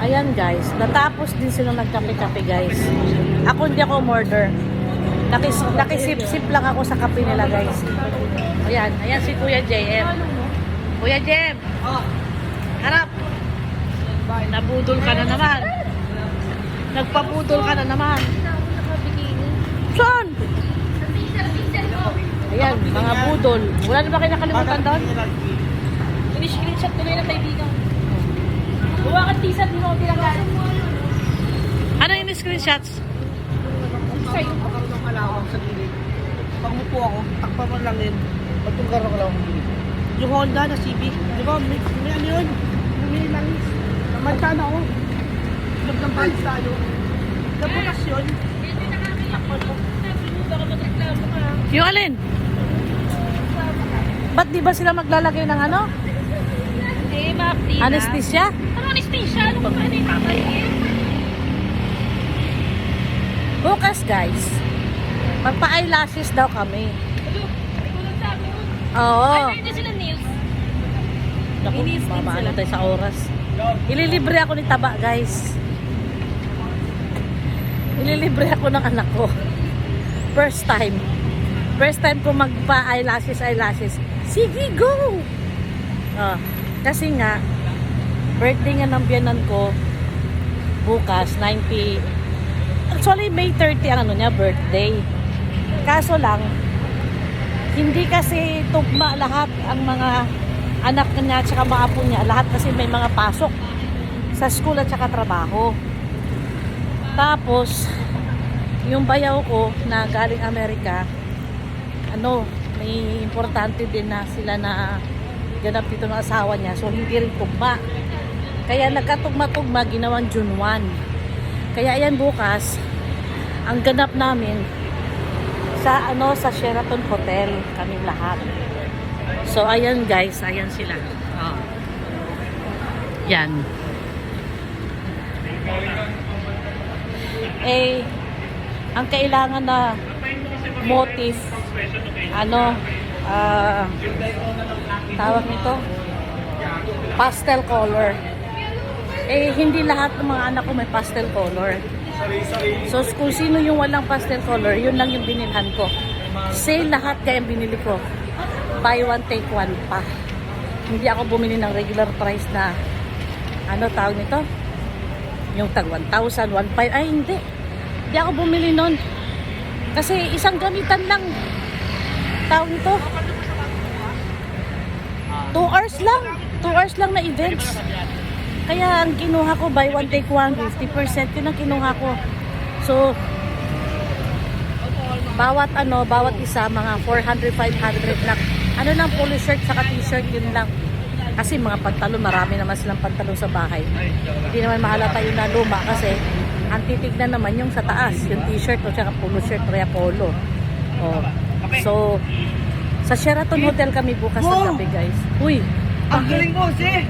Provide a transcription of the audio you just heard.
Ayan guys, natapos din sila nagkape-kape guys. Ako hindi ako umorder. Nakisip-sip lang ako sa kape nila guys. Ayan, ayan si Kuya JM. Kuya JM, harap. Nabudol ka na naman. Nagpabudol ka na naman. Saan? Ayan, mga budol. Wala na ba kayo nakalimutan doon? Ini-screenshot tuloy ng kaibigan. Buwa ka t-shirt mo, tinanggal. Ano yung screenshots? Sa'yo, pagkaroon ng kalawang sa gilid. Pag mupo ako, takpa mo lang yun. Pag yung karoon ng kalawang sa gilid. Yung Honda na Civic. Di ba, may ano yun? May langis. Namanta na ako. Naglampalis tayo. Nabukas yun. Takpan mo. Baka magreklamo ka. Yung alin? Ba't di ba sila maglalagay ng ano? Hindi, mapdi na. Anesthesia? Ano anesthesia? Ano ba ba yung tatay? Bukas guys, magpa-eyelashes daw kami. Tulad sa akin. Oo. Ay, hindi sila nails. Naku, Inis din mamaano sila. tayo sa oras. Ililibre ako ni Taba guys. Ililibre ako ng anak ko. First time. First time ko magpa-eyelashes. Sige, go! Kasi nga, birthday nga ng biyanan ko, bukas, 90. Actually, May 30 ang ano niya, birthday. Kaso lang, hindi kasi tugma lahat ang mga anak niya at saka mga apo niya. Lahat kasi may mga pasok sa school at saka trabaho. Tapos, yung bayaw ko na galing Amerika, may importante din na sila na ganap dito ng asawa niya. So, hindi rin tugma. Kaya nagkatugma-tugma, ginawang June 1. Kaya ayan bukas, ang ganap namin sa sa Sheraton Hotel, kaming lahat. So ayan guys, ayan sila. Oh. Yan. Ang kailangan na motif, tawag nito, pastel color. Hindi lahat ng mga anak ko may pastel color. So, kung sino yung walang pastel color, yun lang yung binilhan ko. Sale lahat kaya yung binili ko. Buy one, take one pa. Hindi ako bumili ng regular price na, tawag nito? Yung tag 1,000, 1,500. Ay, hindi. Hindi ako bumili nun. Kasi isang gamitan lang. Tawag nito? 2 hours lang. 2 hours lang na events. Kaya ang kinuha ko, buy one take one, 50%. Yun ang kinuha ko. So, bawat isa, mga 400, 500 lang. Lang, polo shirt, saka t-shirt, yun lang. Kasi mga pantalon, marami naman silang pantalon sa bahay. Hindi naman mahalata yun na luma kasi ang titignan naman yung sa taas, yung t-shirt o saka polo shirt, kaya polo. Oh. So, sa Sheraton Hotel kami bukas ng gabi guys. Uy! Ang galing mo, si!